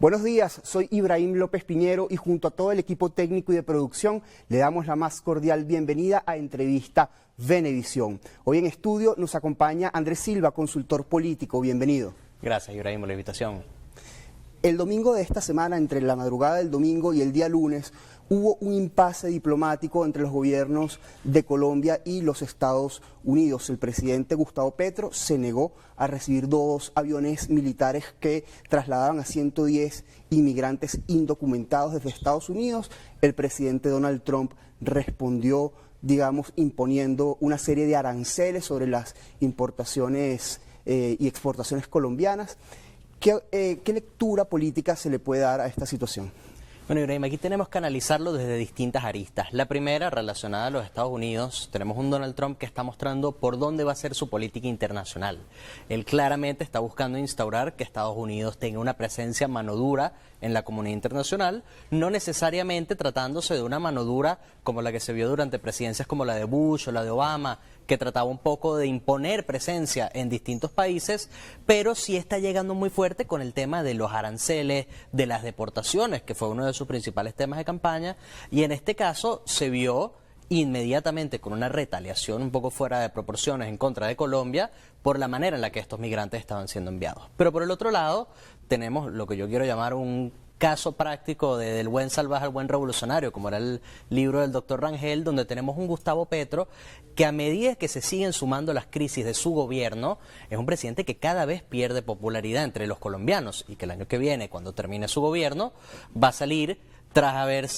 Buenos días, soy Ibrahim López Piñero y junto a todo el equipo técnico y de producción le damos la más cordial bienvenida a Entrevista Venevisión. Hoy en estudio nos acompaña Andrés Silva, consultor político. Bienvenido. Gracias, Ibrahim, por la invitación. El domingo de esta semana, entre la madrugada del domingo y el día lunes, hubo un impasse diplomático entre los gobiernos de Colombia y los Estados Unidos. El presidente Gustavo Petro se negó a recibir 2 aviones militares que trasladaban a 110 inmigrantes indocumentados desde Estados Unidos. El presidente Donald Trump respondió, digamos, imponiendo una serie de aranceles sobre las importaciones y exportaciones colombianas. ¿Qué lectura política se le puede dar a esta situación? Bueno, Ibrahim, aquí tenemos que analizarlo desde distintas aristas. La primera, relacionada a los Estados Unidos, tenemos un Donald Trump que está mostrando por dónde va a ser su política internacional. Él claramente está buscando instaurar que Estados Unidos tenga una presencia mano dura en la comunidad internacional, no necesariamente tratándose de una mano dura como la que se vio durante presidencias como la de Bush o la de Obama, que trataba un poco de imponer presencia en distintos países, pero sí está llegando muy fuerte con el tema de los aranceles, de las deportaciones, que fue uno de sus principales temas de campaña, y en este caso se vio inmediatamente con una retaliación un poco fuera de proporciones en contra de Colombia por la manera en la que estos migrantes estaban siendo enviados. Pero por el otro lado tenemos lo que yo quiero llamar un caso práctico del buen salvaje al buen revolucionario, como era el libro del doctor Rangel, donde tenemos un Gustavo Petro que a medida que se siguen sumando las crisis de su gobierno, es un presidente que cada vez pierde popularidad entre los colombianos y que el año que viene, cuando termine su gobierno, va a salir, tras haber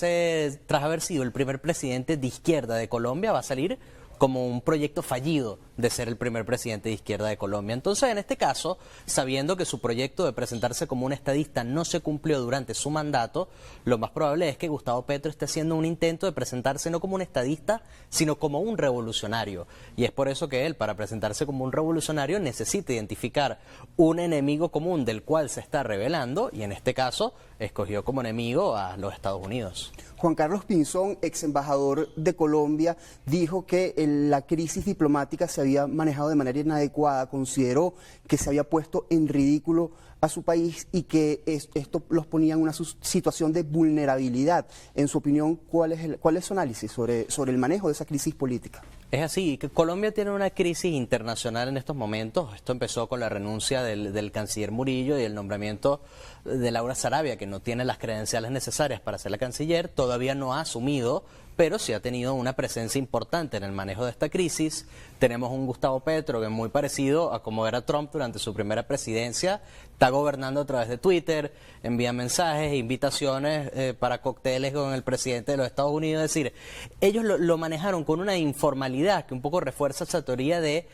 sido el primer presidente de izquierda de Colombia, va a salir como un proyecto fallido de ser el primer presidente de izquierda de Colombia. Entonces, en este caso, sabiendo que su proyecto de presentarse como un estadista no se cumplió durante su mandato, lo más probable es que Gustavo Petro esté haciendo un intento de presentarse no como un estadista, sino como un revolucionario. Y es por eso que él, para presentarse como un revolucionario, necesita identificar un enemigo común del cual se está rebelando, y en este caso, escogió como enemigo a los Estados Unidos. Juan Carlos Pinzón, ex embajador de Colombia, dijo que la crisis diplomática se había manejado de manera inadecuada, consideró que se había puesto en ridículo a su país y que esto los ponía en una situación de vulnerabilidad. En su opinión, ¿cuál es su análisis sobre el manejo de esa crisis política? Es así, que Colombia tiene una crisis internacional en estos momentos. Esto empezó con la renuncia del canciller Murillo y el nombramiento de Laura Sarabia, que no tiene las credenciales necesarias para ser la canciller, todavía no ha asumido, pero sí ha tenido una presencia importante en el manejo de esta crisis. Tenemos un Gustavo Petro que es muy parecido a como era Trump durante su primera presidencia, está gobernando a través de Twitter, envía mensajes, invitaciones para cócteles con el presidente de los Estados Unidos. Es decir, ellos lo manejaron con una informalidad que un poco refuerza esa teoría de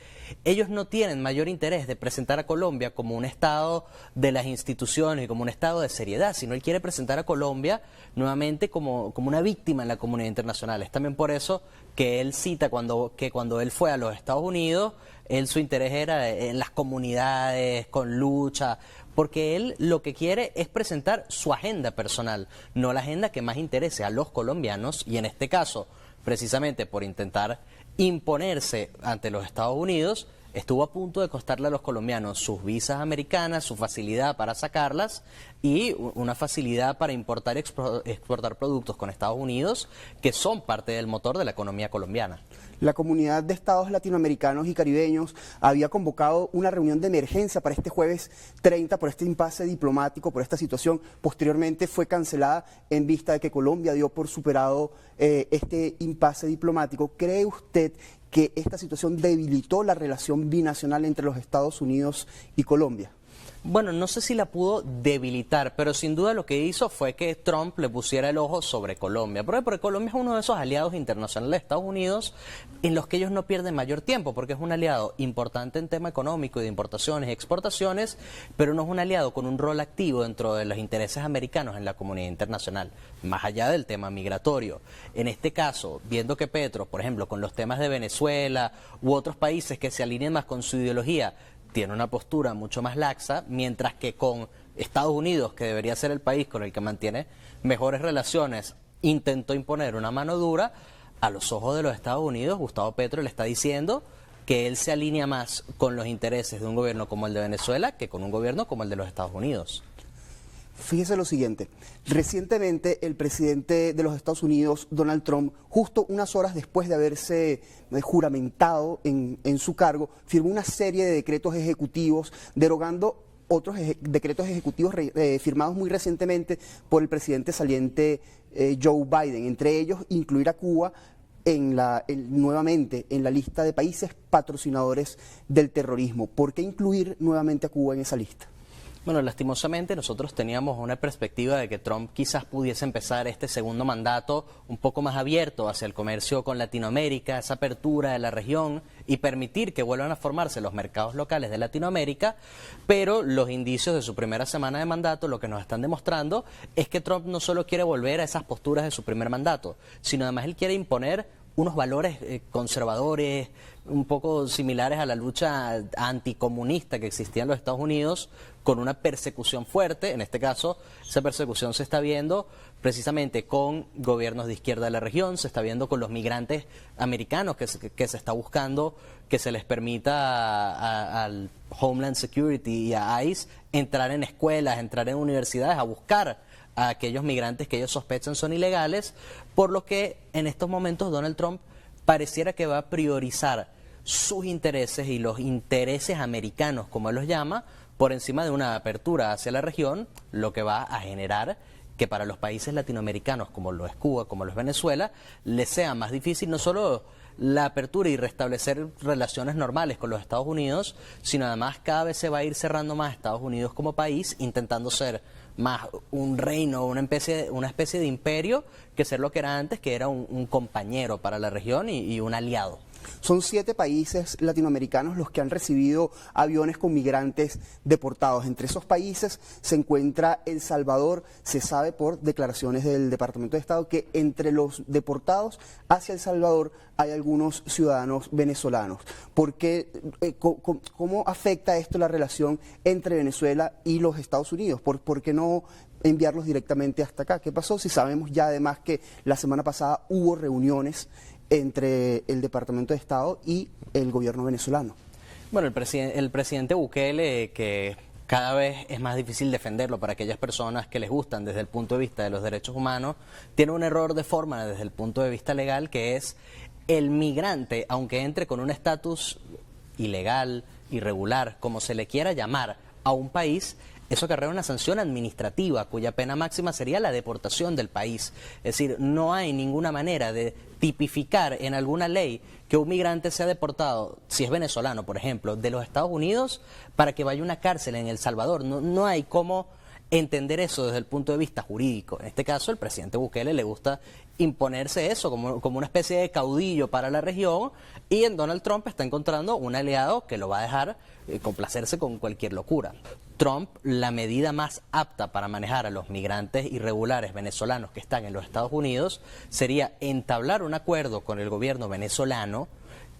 ellos no tienen mayor interés de presentar a Colombia como un estado de las instituciones y como un estado de seriedad, sino él quiere presentar a Colombia nuevamente como una víctima en la comunidad internacional. Es también por eso que él cita que cuando él fue a los Estados Unidos, su interés era en las comunidades, con lucha, porque él lo que quiere es presentar su agenda personal, no la agenda que más interese a los colombianos, y en este caso, precisamente por intentar imponerse ante los Estados Unidos, estuvo a punto de costarle a los colombianos sus visas americanas, su facilidad para sacarlas y una facilidad para importar y exportar productos con Estados Unidos que son parte del motor de la economía colombiana. La comunidad de estados latinoamericanos y caribeños había convocado una reunión de emergencia para este jueves 30 por este impasse diplomático, por esta situación. Posteriormente fue cancelada en vista de que Colombia dio por superado este impasse diplomático. ¿Cree usted que esta situación debilitó la relación binacional entre los Estados Unidos y Colombia? Bueno, no sé si la pudo debilitar, pero sin duda lo que hizo fue que Trump le pusiera el ojo sobre Colombia. Porque Colombia es uno de esos aliados internacionales de Estados Unidos en los que ellos no pierden mayor tiempo, porque es un aliado importante en tema económico y de importaciones y exportaciones, pero no es un aliado con un rol activo dentro de los intereses americanos en la comunidad internacional, más allá del tema migratorio. En este caso, viendo que Petro, por ejemplo, con los temas de Venezuela u otros países que se alinean más con su ideología, tiene una postura mucho más laxa, mientras que con Estados Unidos, que debería ser el país con el que mantiene mejores relaciones, intentó imponer una mano dura. A los ojos de los Estados Unidos, Gustavo Petro le está diciendo que él se alinea más con los intereses de un gobierno como el de Venezuela que con un gobierno como el de los Estados Unidos. Fíjese lo siguiente, recientemente el presidente de los Estados Unidos, Donald Trump, justo unas horas después de haberse juramentado en su cargo, firmó una serie de decretos ejecutivos derogando otros decretos ejecutivos firmados muy recientemente por el presidente saliente Joe Biden, entre ellos incluir a Cuba nuevamente en la lista de países patrocinadores del terrorismo. ¿Por qué incluir nuevamente a Cuba en esa lista? Bueno, lastimosamente nosotros teníamos una perspectiva de que Trump quizás pudiese empezar este segundo mandato un poco más abierto hacia el comercio con Latinoamérica, esa apertura de la región y permitir que vuelvan a formarse los mercados locales de Latinoamérica, pero los indicios de su primera semana de mandato lo que nos están demostrando es que Trump no solo quiere volver a esas posturas de su primer mandato, sino además él quiere imponer unos valores conservadores, un poco similares a la lucha anticomunista que existía en los Estados Unidos, con una persecución fuerte. En este caso, esa persecución se está viendo precisamente con gobiernos de izquierda de la región, se está viendo con los migrantes americanos que se está buscando que se les permita al Homeland Security y a ICE entrar en escuelas, entrar en universidades, a buscar a aquellos migrantes que ellos sospechan son ilegales, por lo que en estos momentos Donald Trump pareciera que va a priorizar sus intereses y los intereses americanos, como él los llama, por encima de una apertura hacia la región, lo que va a generar que para los países latinoamericanos, como lo es Cuba, como lo es Venezuela, les sea más difícil no solo la apertura y restablecer relaciones normales con los Estados Unidos, sino además cada vez se va a ir cerrando más Estados Unidos como país, intentando ser más un reino, una especie de imperio, que ser lo que era antes, que era un compañero para la región y un aliado. Son 7 países latinoamericanos los que han recibido aviones con migrantes deportados. Entre esos países se encuentra El Salvador. Se sabe por declaraciones del Departamento de Estado que entre los deportados hacia El Salvador hay algunos ciudadanos venezolanos. ¿Cómo afecta esto la relación entre Venezuela y los Estados Unidos? ¿Por qué no enviarlos directamente hasta acá? ¿Qué pasó? Si sabemos ya además que la semana pasada hubo reuniones entre el Departamento de Estado y el gobierno venezolano. Bueno, el presidente Bukele, que cada vez es más difícil defenderlo para aquellas personas que les gustan desde el punto de vista de los derechos humanos, tiene un error de forma desde el punto de vista legal, que es el migrante, aunque entre con un estatus ilegal, irregular, como se le quiera llamar, a un país, eso acarrea una sanción administrativa cuya pena máxima sería la deportación del país. Es decir, no hay ninguna manera de tipificar en alguna ley que un migrante sea deportado, si es venezolano, por ejemplo, de los Estados Unidos para que vaya a una cárcel en El Salvador. No hay cómo entender eso desde el punto de vista jurídico. En este caso, el presidente Bukele le gusta imponerse eso como una especie de caudillo para la región, y en Donald Trump está encontrando un aliado que lo va a dejar complacerse con cualquier locura. Trump, la medida más apta para manejar a los migrantes irregulares venezolanos que están en los Estados Unidos sería entablar un acuerdo con el gobierno venezolano,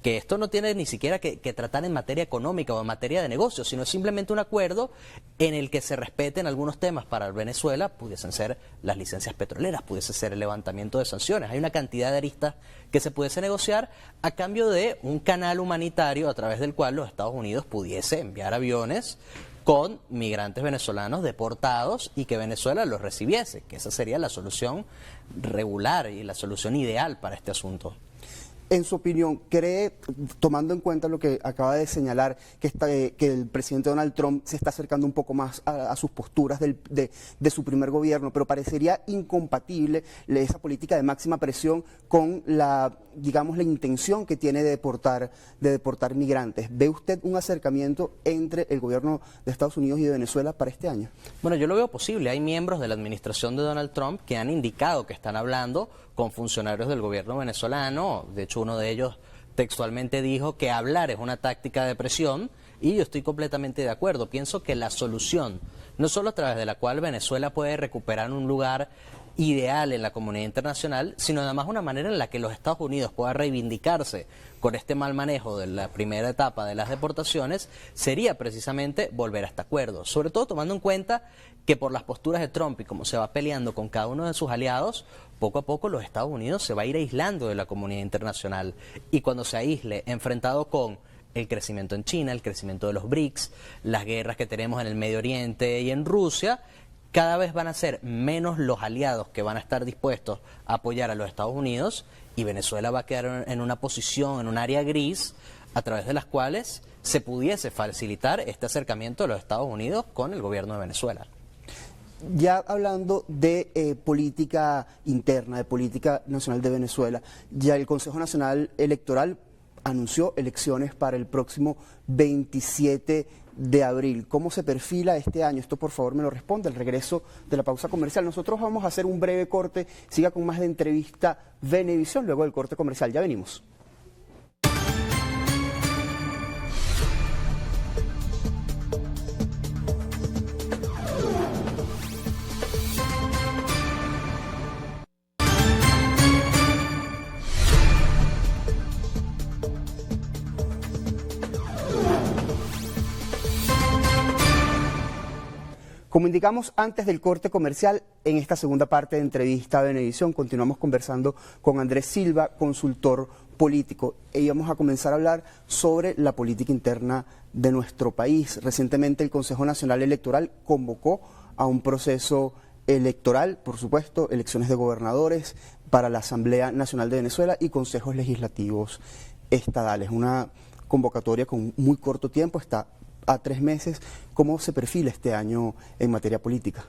que esto no tiene ni siquiera que tratar en materia económica o en materia de negocios, sino simplemente un acuerdo en el que se respeten algunos temas para Venezuela, pudiesen ser las licencias petroleras, pudiese ser el levantamiento de sanciones. Hay una cantidad de aristas que se pudiese negociar a cambio de un canal humanitario a través del cual los Estados Unidos pudiese enviar aviones con migrantes venezolanos deportados y que Venezuela los recibiese, que esa sería la solución regular y la solución ideal para este asunto. En su opinión, ¿cree, tomando en cuenta lo que acaba de señalar, que el presidente Donald Trump se está acercando un poco más a sus posturas de su primer gobierno, pero parecería incompatible esa política de máxima presión con la intención que tiene de deportar migrantes? ¿Ve usted un acercamiento entre el gobierno de Estados Unidos y de Venezuela para este año? Bueno, yo lo veo posible. Hay miembros de la administración de Donald Trump que han indicado que están hablando con funcionarios del gobierno venezolano. De hecho, uno de ellos textualmente dijo que hablar es una táctica de presión, y yo estoy completamente de acuerdo. Pienso que la solución, no solo a través de la cual Venezuela puede recuperar un lugar ideal en la comunidad internacional, sino además una manera en la que los Estados Unidos puedan reivindicarse con este mal manejo de la primera etapa de las deportaciones, sería precisamente volver a este acuerdo, sobre todo tomando en cuenta que por las posturas de Trump y como se va peleando con cada uno de sus aliados, poco a poco los Estados Unidos se va a ir aislando de la comunidad internacional, y cuando se aísle, enfrentado con el crecimiento en China, el crecimiento de los BRICS, las guerras que tenemos en el Medio Oriente y en Rusia, cada vez van a ser menos los aliados que van a estar dispuestos a apoyar a los Estados Unidos y Venezuela va a quedar en una posición, en un área gris, a través de las cuales se pudiese facilitar este acercamiento de los Estados Unidos con el gobierno de Venezuela. Ya hablando de política interna, de política nacional de Venezuela, ya el Consejo Nacional Electoral anunció elecciones para el próximo 27 de abril. ¿Cómo se perfila este año? Esto por favor me lo responde al regreso de la pausa comercial. Nosotros vamos a hacer un breve corte, siga con más de entrevista Venevisión luego del corte comercial. Ya venimos. Como indicamos antes del corte comercial, en esta segunda parte de entrevista a Venevisión continuamos conversando con Andrés Silva, consultor político, y vamos a comenzar a hablar sobre la política interna de nuestro país. Recientemente el Consejo Nacional Electoral convocó a un proceso electoral, por supuesto, elecciones de gobernadores para la Asamblea Nacional de Venezuela y consejos legislativos estadales. Una convocatoria con muy corto tiempo, está a 3 meses. ¿Cómo se perfila este año en materia política?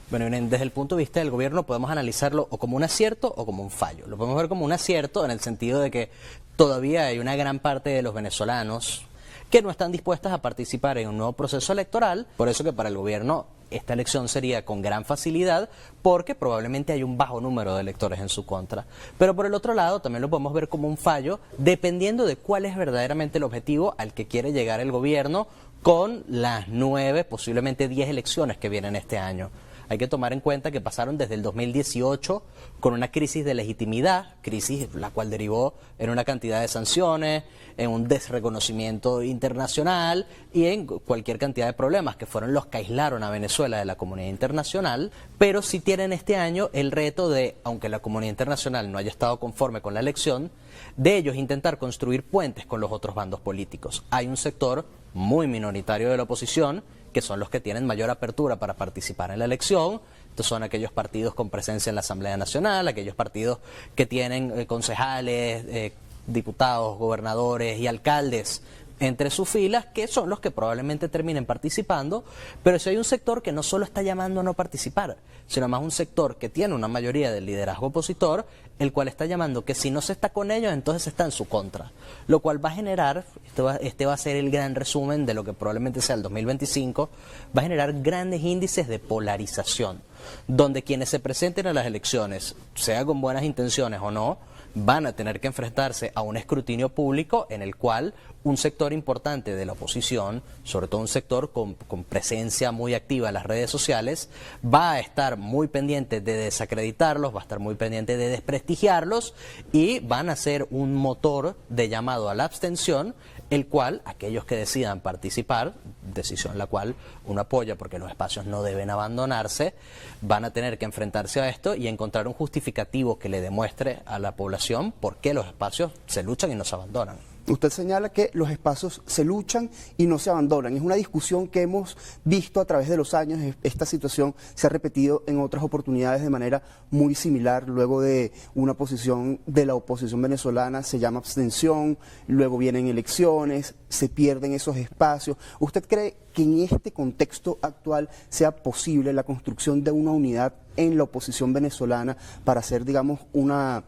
Bueno, desde el punto de vista del gobierno podemos analizarlo o como un acierto o como un fallo. Lo podemos ver como un acierto en el sentido de que todavía hay una gran parte de los venezolanos que no están dispuestas a participar en un nuevo proceso electoral, por eso que para el gobierno esta elección sería con gran facilidad porque probablemente hay un bajo número de electores en su contra. Pero por el otro lado también lo podemos ver como un fallo dependiendo de cuál es verdaderamente el objetivo al que quiere llegar el gobierno con las 9, posiblemente 10 elecciones que vienen este año. Hay que tomar en cuenta que pasaron desde el 2018 con una crisis de legitimidad, crisis la cual derivó en una cantidad de sanciones, en un desreconocimiento internacional y en cualquier cantidad de problemas que fueron los que aislaron a Venezuela de la comunidad internacional, pero sí tienen este año el reto de, aunque la comunidad internacional no haya estado conforme con la elección, de ellos intentar construir puentes con los otros bandos políticos. Hay un sector muy minoritario de la oposición que son los que tienen mayor apertura para participar en la elección. Estos son aquellos partidos con presencia en la Asamblea Nacional, aquellos partidos que tienen concejales, diputados, gobernadores y alcaldes entre sus filas, que son los que probablemente terminen participando, pero si hay un sector que no solo está llamando a no participar, sino más un sector que tiene una mayoría del liderazgo opositor, el cual está llamando que si no se está con ellos, entonces está en su contra, lo cual va a generar, este va a ser el gran resumen de lo que probablemente sea el 2025, va a generar grandes índices de polarización, donde quienes se presenten a las elecciones, sea con buenas intenciones o no, van a tener que enfrentarse a un escrutinio público en el cual un sector importante de la oposición, sobre todo un sector con presencia muy activa en las redes sociales, va a estar muy pendiente de desacreditarlos, va a estar muy pendiente de desprestigiarlos y van a ser un motor de llamado a la abstención, el cual aquellos que decidan participar, decisión la cual uno apoya porque los espacios no deben abandonarse, van a tener que enfrentarse a esto y encontrar un justificativo que le demuestre a la población por qué los espacios se luchan y no se abandonan. Usted señala que los espacios se luchan y no se abandonan. Es una discusión que hemos visto a través de los años. Esta situación se ha repetido en otras oportunidades de manera muy similar. Luego de una posición de la oposición venezolana se llama abstención, luego vienen elecciones, se pierden esos espacios. ¿Usted cree que en este contexto actual sea posible la construcción de una unidad en la oposición venezolana para hacer, digamos, una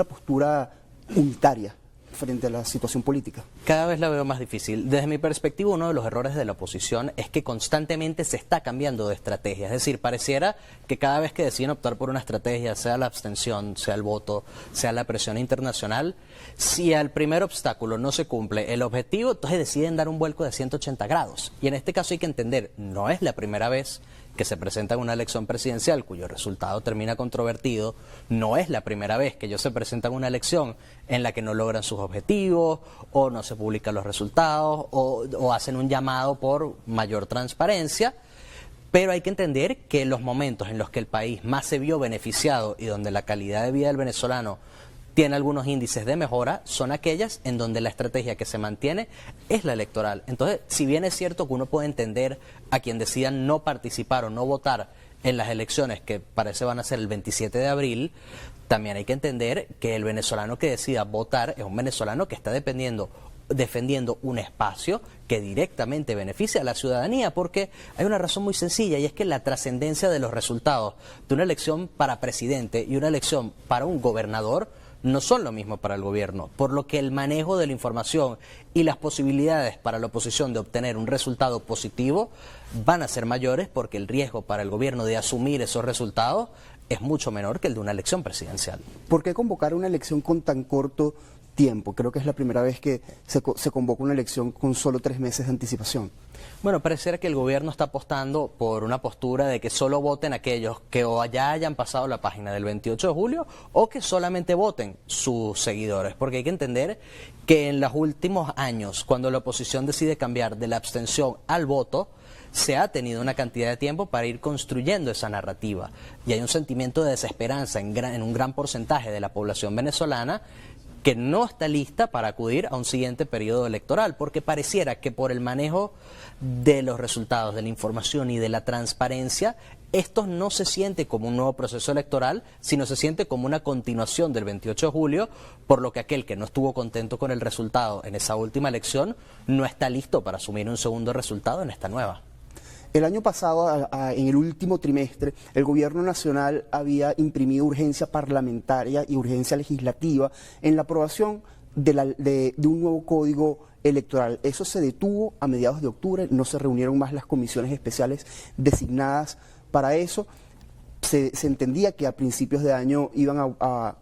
postura unitaria frente a la situación política? Cada vez la veo más difícil. Desde mi perspectiva, uno de los errores de la oposición es que constantemente se está cambiando de estrategia. Es decir, pareciera que cada vez que deciden optar por una estrategia, sea la abstención, sea el voto, sea la presión internacional, si al primer obstáculo no se cumple el objetivo, entonces deciden dar un vuelco de 180 grados. Y en este caso hay que entender, no es la primera vez que se presenta en una elección presidencial cuyo resultado termina controvertido, no es la primera vez que ellos se presentan en una elección en la que no logran sus objetivos o no se publican los resultados o hacen un llamado por mayor transparencia, pero hay que entender que los momentos en los que el país más se vio beneficiado y donde la calidad de vida del venezolano tiene algunos índices de mejora, son aquellas en donde la estrategia que se mantiene es la electoral. Entonces, si bien es cierto que uno puede entender a quien decida no participar o no votar en las elecciones que parece van a ser el 27 de abril, también hay que entender que el venezolano que decida votar es un venezolano que está defendiendo un espacio que directamente beneficia a la ciudadanía, porque hay una razón muy sencilla, y es que la trascendencia de los resultados de una elección para presidente y una elección para un gobernador no son lo mismo para el gobierno, por lo que el manejo de la información y las posibilidades para la oposición de obtener un resultado positivo van a ser mayores, porque el riesgo para el gobierno de asumir esos resultados es mucho menor que el de una elección presidencial. ¿Por qué convocar una elección con tan corto tiempo? Creo que es la primera vez que se convoca una elección con solo 3 meses de anticipación. Bueno, pareciera que el gobierno está apostando por una postura de que solo voten aquellos que o ya hayan pasado la página del 28 de julio o que solamente voten sus seguidores, porque hay que entender que en los últimos años, cuando la oposición decide cambiar de la abstención al voto, se ha tenido una cantidad de tiempo para ir construyendo esa narrativa, y hay un sentimiento de desesperanza en un gran porcentaje de la población venezolana que no está lista para acudir a un siguiente periodo electoral, porque pareciera que por el manejo de los resultados, de la información y de la transparencia, esto no se siente como un nuevo proceso electoral, sino se siente como una continuación del 28 de julio, por lo que aquel que no estuvo contento con el resultado en esa última elección no está listo para asumir un segundo resultado en esta nueva. El año pasado, en el último trimestre, el gobierno nacional había imprimido urgencia parlamentaria y urgencia legislativa en la aprobación de un nuevo código electoral. Eso se detuvo a mediados de octubre, no se reunieron más las comisiones especiales designadas para eso. Se entendía que a principios de año iban a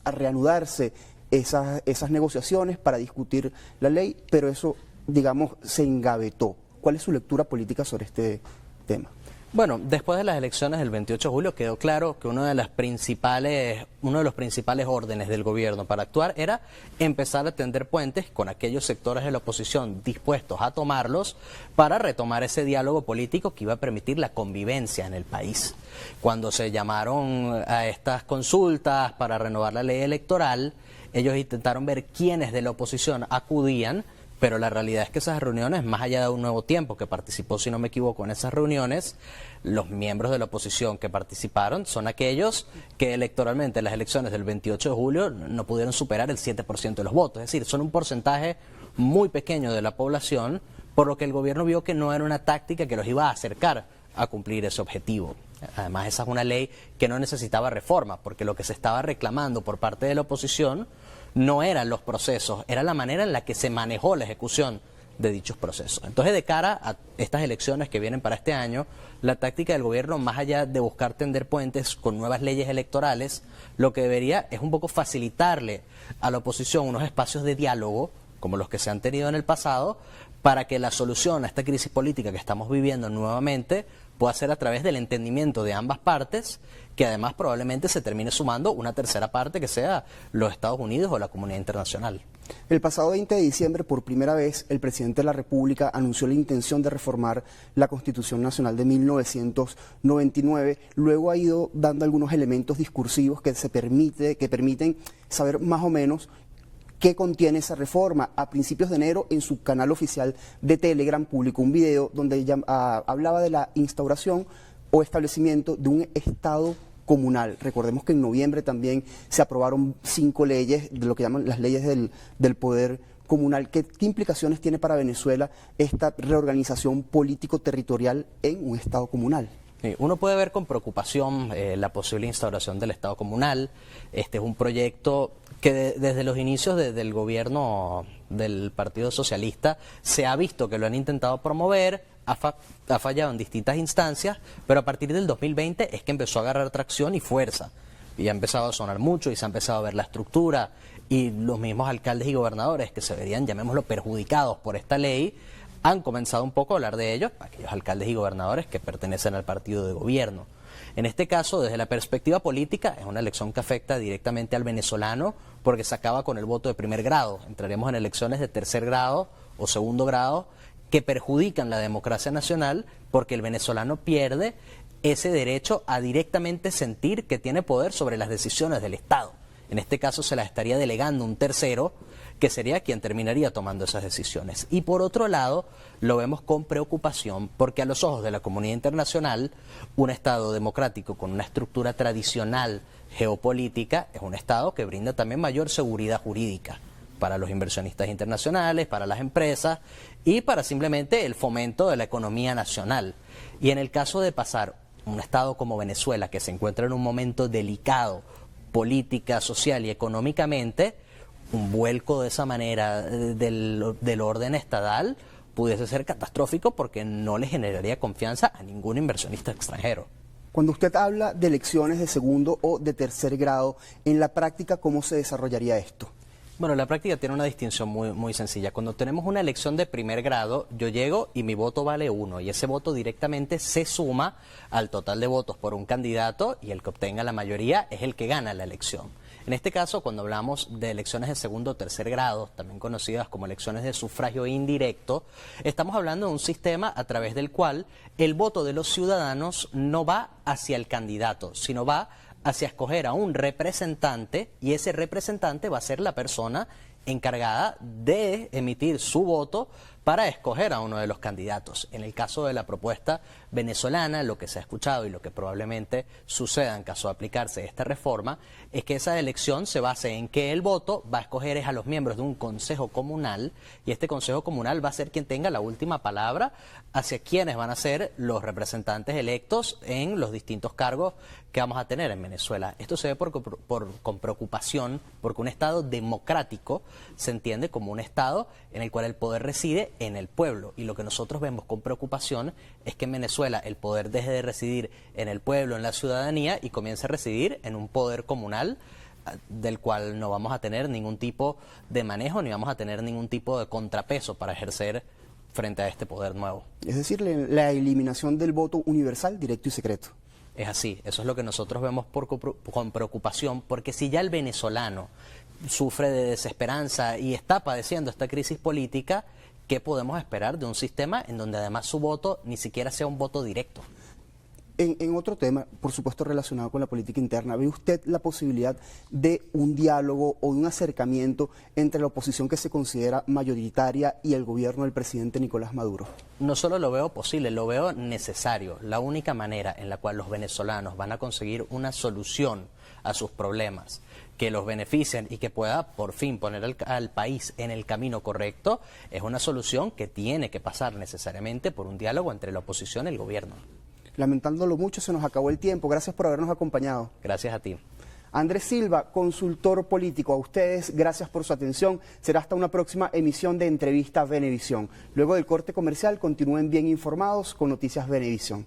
reanudarse esas negociaciones para discutir la ley, pero eso, digamos, se engavetó. ¿Cuál es su lectura política sobre este tema? Bueno, después de las elecciones del 28 de julio quedó claro que uno de los principales órdenes del gobierno para actuar era empezar a tender puentes con aquellos sectores de la oposición dispuestos a tomarlos para retomar ese diálogo político que iba a permitir la convivencia en el país. Cuando se llamaron a estas consultas para renovar la ley electoral, ellos intentaron ver quiénes de la oposición acudían, pero la realidad es que esas reuniones, más allá de un Nuevo Tiempo que participó, si no me equivoco, en esas reuniones, los miembros de la oposición que participaron son aquellos que electoralmente en las elecciones del 28 de julio no pudieron superar el 7% de los votos. Es decir, son un porcentaje muy pequeño de la población, por lo que el gobierno vio que no era una táctica que los iba a acercar a cumplir ese objetivo. Además, esa es una ley que no necesitaba reforma, porque lo que se estaba reclamando por parte de la oposición no eran los procesos, era la manera en la que se manejó la ejecución de dichos procesos. Entonces, de cara a estas elecciones que vienen para este año, la táctica del gobierno, más allá de buscar tender puentes con nuevas leyes electorales, lo que debería es un poco facilitarle a la oposición unos espacios de diálogo, como los que se han tenido en el pasado, para que la solución a esta crisis política que estamos viviendo nuevamente pueda ser a través del entendimiento de ambas partes, que además probablemente se termine sumando una tercera parte que sea los Estados Unidos o la comunidad internacional. El pasado 20 de diciembre, por primera vez, el presidente de la República anunció la intención de reformar la Constitución Nacional de 1999. Luego ha ido dando algunos elementos discursivos que permiten saber más o menos qué contiene esa reforma. A principios de enero, en su canal oficial de Telegram, publicó un video donde ella hablaba de la instauración o establecimiento de un Estado comunal. Recordemos que en noviembre también se aprobaron 5 leyes, de lo que llaman las leyes del poder comunal. ¿Qué implicaciones tiene para Venezuela esta reorganización político-territorial en un Estado comunal? Uno puede ver con preocupación la posible instauración del Estado comunal. Este es un proyecto que desde los inicios del gobierno del Partido Socialista se ha visto que lo han intentado promover, ha fallado en distintas instancias, pero a partir del 2020 es que empezó a agarrar tracción y fuerza. Y ha empezado a sonar mucho y se ha empezado a ver la estructura, y los mismos alcaldes y gobernadores que se verían, llamémoslo, perjudicados por esta ley, han comenzado un poco a hablar de ellos, aquellos alcaldes y gobernadores que pertenecen al partido de gobierno. En este caso, desde la perspectiva política, es una elección que afecta directamente al venezolano porque se acaba con el voto de primer grado. Entraremos en elecciones de tercer grado o segundo grado que perjudican la democracia nacional porque el venezolano pierde ese derecho a directamente sentir que tiene poder sobre las decisiones del Estado. En este caso se las estaría delegando un tercero que sería quien terminaría tomando esas decisiones. Y por otro lado, lo vemos con preocupación porque a los ojos de la comunidad internacional, un Estado democrático con una estructura tradicional geopolítica es un Estado que brinda también mayor seguridad jurídica para los inversionistas internacionales, para las empresas y para simplemente el fomento de la economía nacional. Y en el caso de pasar un Estado como Venezuela, que se encuentra en un momento delicado, política, social y económicamente, un vuelco de esa manera del orden estatal pudiese ser catastrófico porque no le generaría confianza a ningún inversionista extranjero. Cuando usted habla de elecciones de segundo o de tercer grado, en la práctica, ¿cómo se desarrollaría esto? Bueno, la práctica tiene una distinción muy sencilla. Cuando tenemos una elección de primer grado, yo llego y mi voto vale 1 y ese voto directamente se suma al total de votos por un candidato y el que obtenga la mayoría es el que gana la elección. En este caso, cuando hablamos de elecciones de segundo o tercer grado, también conocidas como elecciones de sufragio indirecto, estamos hablando de un sistema a través del cual el voto de los ciudadanos no va hacia el candidato, sino va hacia escoger a un representante y ese representante va a ser la persona encargada de emitir su voto para escoger a uno de los candidatos. En el caso de la propuesta venezolana, lo que se ha escuchado y lo que probablemente suceda en caso de aplicarse esta reforma, es que esa elección se base en que el voto va a escoger a los miembros de un consejo comunal y este consejo comunal va a ser quien tenga la última palabra hacia quienes van a ser los representantes electos en los distintos cargos que vamos a tener en Venezuela. Esto se ve con preocupación porque un Estado democrático se entiende como un Estado en el cual el poder reside en el pueblo y lo que nosotros vemos con preocupación es que en Venezuela el poder deje de residir en el pueblo, en la ciudadanía y comience a residir en un poder comunal del cual no vamos a tener ningún tipo de manejo ni vamos a tener ningún tipo de contrapeso para ejercer frente a este poder nuevo. Es decir, la eliminación del voto universal, directo y secreto. Es así, eso es lo que nosotros vemos con preocupación, porque si ya el venezolano sufre de desesperanza y está padeciendo esta crisis política, ¿qué podemos esperar de un sistema en donde además su voto ni siquiera sea un voto directo? En otro tema, por supuesto relacionado con la política interna, ¿ve usted la posibilidad de un diálogo o de un acercamiento entre la oposición que se considera mayoritaria y el gobierno del presidente Nicolás Maduro? No solo lo veo posible, lo veo necesario. La única manera en la cual los venezolanos van a conseguir una solución a sus problemas que los beneficien y que pueda por fin poner al país en el camino correcto es una solución que tiene que pasar necesariamente por un diálogo entre la oposición y el gobierno. Lamentándolo mucho, se nos acabó el tiempo. Gracias por habernos acompañado. Gracias a ti. Andrés Silva, consultor político. A ustedes, gracias por su atención. Será hasta una próxima emisión de Entrevista Venevisión. Luego del corte comercial, continúen bien informados con Noticias Venevisión.